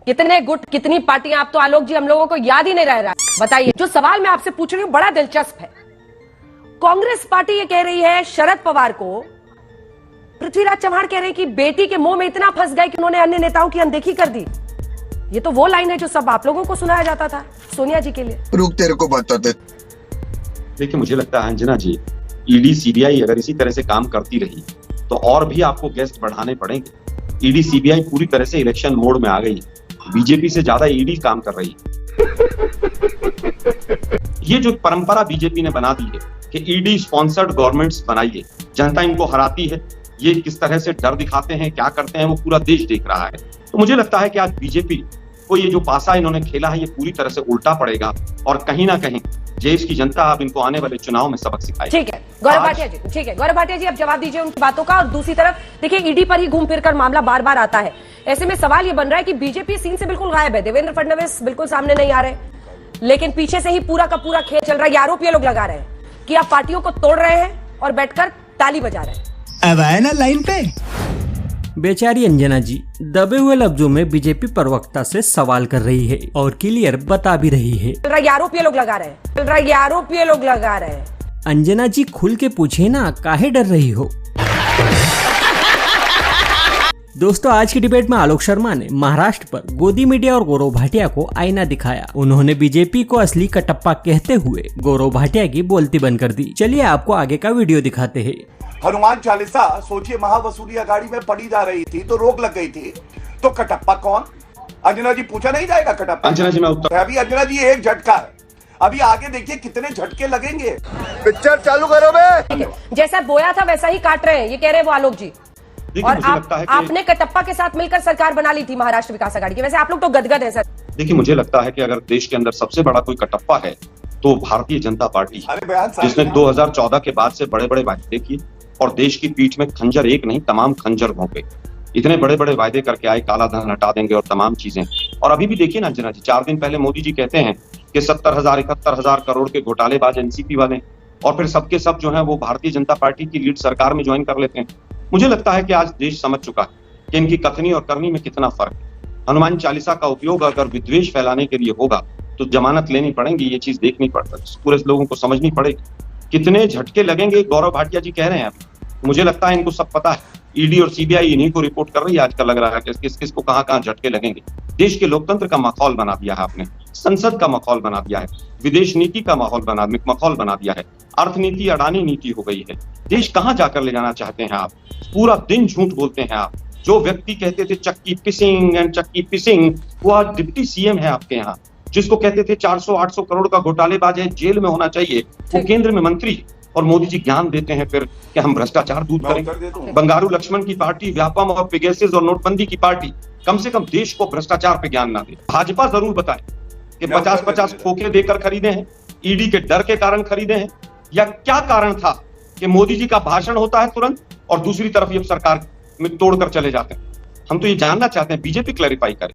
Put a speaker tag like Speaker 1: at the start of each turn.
Speaker 1: कितने गुट, कितनी पार्टियां, आप तो आलोक जी हम लोगों को याद ही नहीं रह रहा। बताइए, जो सवाल मैं आपसे पूछ रही हूं बड़ा दिलचस्प है। कांग्रेस पार्टी ये कह रही है शरद पवार को, पृथ्वीराज चव्हाण कह रहे हैं कि बेटी के मुंह में इतना फंस गए कि उन्होंने अन्य नेताओं की अनदेखी कर दी। ये तो वो लाइन है जो सब आप लोगों को सुनाया जाता था सोनिया जी के लिए।
Speaker 2: रुक, तेरे को बताते।
Speaker 3: देखिए, मुझे लगता है अंजना जी, ईडी सीबीआई अगर इसी तरह से काम करती रही तो और भी आपको गेस्ट बढ़ाने पड़ेंगे। ईडी सीबीआई पूरी तरह से इलेक्शन मोड में आ गई, बीजेपी से ज्यादा ईडी काम कर रही है। ये जो परंपरा बीजेपी ने बना दी है कि ईडी स्पॉन्सर्ड गवर्नमेंट्स बनाइए, जनता इनको हराती है, ये किस तरह से डर दिखाते हैं, क्या करते हैं, वो पूरा देश देख रहा है। तो मुझे लगता है कि आज बीजेपी को ये जो पासा इन्होंने खेला है ये पूरी तरह से उल्टा पड़ेगा और कहीं ना कहीं देश की जनता अब इनको आने वाले चुनाव में सबक सिखाएगी।
Speaker 1: ठीक है गौरव भाटिया जी, ठीक है गौरव भाटिया जी, अब जवाब दीजिए उनकी बातों का। और दूसरी तरफ देखिए, ईडी पर ही घूम फिर कर मामला बार बार आता है। ऐसे में सवाल ये बन रहा है कि बीजेपी सीन से बिल्कुल गायब है, देवेंद्र फडणवीस बिल्कुल सामने नहीं आ रहे, लेकिन पीछे से ही पूरा का पूरा खेल चल रहा है। आरोप ये लोग लगा रहे हैं कि आप पार्टियों को तोड़ रहे हैं और बैठकर ताली बजा रहे हैं।
Speaker 4: अब आए ना लाइन पे।
Speaker 5: बेचारी अंजना जी दबे हुए लफ्जों में बीजेपी प्रवक्ता से सवाल कर रही है और क्लियर बता भी रही है।
Speaker 1: आरोप ये लोग लगा रहे हैं, आरोप ये लोग लगा रहे हैं।
Speaker 5: अंजना जी खुल के पूछे ना, काहे डर रही हो। दोस्तों, आज की डिबेट में आलोक शर्मा ने महाराष्ट्र पर गोदी मीडिया और गौरव भाटिया को आईना दिखाया। उन्होंने बीजेपी को असली कटप्पा कहते हुए गौरव भाटिया की बोलती बंद कर दी। चलिए आपको आगे का वीडियो दिखाते हैं।
Speaker 6: हनुमान चालीसा सोचिए, महावसूली अगाड़ी में पड़ी जा रही थी तो रोक लग गई थी, तो कटप्पा कौन? अंजना जी पूछा नहीं जाएगा कटप्पा?
Speaker 3: अंजना जी मैं उत्तर।
Speaker 6: अभी अंजना जी एक झटका है, अभी आगे देखिए कितने झटके लगेंगे।
Speaker 2: पिक्चर चालू करो बे।
Speaker 1: जैसा बोया था वैसा ही काट रहे हैं, ये कह रहे हैं वो आलोक जी। और आपने कटप्पा के साथ मिलकर सरकार बना ली थी महाराष्ट्र विकास आघाड़ी की। वैसे आप लोग तो गदगद हैं सर।
Speaker 3: देखिए, मुझे लगता है कि अगर देश के अंदर सबसे बड़ा कोई कटप्पा है तो भारतीय जनता पार्टी, जिसने 2014 के बाद से बड़े बड़े वायदे किए और देश की पीठ में खंजर एक नहीं तमाम खंजर भोंके, इतने बड़े बड़े वायदे करके आए, काला धन हटा देंगे और तमाम चीजें। और अभी भी देखिए ना अंजना जी, 4 दिन पहले मोदी जी कहते हैं कि 70,000 71,000 करोड़ के घोटालेबाज एनसीपी वाले, और फिर सबके सब जो है वो भारतीय जनता पार्टी की लीड सरकार में ज्वाइन कर लेते हैं। मुझे लगता है कि आज देश समझ चुका है कि इनकी कथनी और करनी में कितना फर्क है। हनुमान चालीसा का उपयोग अगर विद्वेष फैलाने के लिए होगा तो जमानत लेनी पड़ेगी, ये चीज देखनी पड़ेगी, पूरे लोगों को समझनी पड़ेगी। कितने झटके लगेंगे गौरव भाटिया जी कह रहे हैं। मुझे लगता है इनको सब पता है, ईडी और सीबीआई इन्हीं को रिपोर्ट कर रही है। आजकल लग रहा है कि किस किस को कहां झटके लगेंगे। देश के लोकतंत्र का माहौल बना दिया है आपने, संसद का माहौल बना दिया है, विदेश नीति का माहौल बना दिया है, अर्थनीति अडानी नीति हो गई है। देश कहां जाकर ले जाना चाहते हैं आप? पूरा दिन झूठ बोलते हैं आप। जो व्यक्ति कहते थे चक्की पिसिंग, वो आज डिप्टी सीएम है आपके यहाँ। जिसको कहते थे 400-800 करोड़ का घोटालेबाज है, जेल में होना चाहिए, वो केंद्र में मंत्री है। और मोदी जी ज्ञान देते हैं फिर कि हम भ्रष्टाचार दूर करेंगे। बंगारू लक्ष्मण की पार्टी, व्यापम और पेगासस और नोटबंदी की पार्टी कम से कम देश को भ्रष्टाचार पे ज्ञान ना दे। भाजपा जरूर बताए कि 50-50 खोखे देकर खरीदे हैं, ईडी के डर के कारण खरीदे हैं, या क्या कारण था कि मोदी जी का भाषण होता है तुरंत और दूसरी तरफ ये सरकार में तोड़कर चले जाते हैं। हम तो ये जानना चाहते हैं, बीजेपी क्लैरिफाई करे।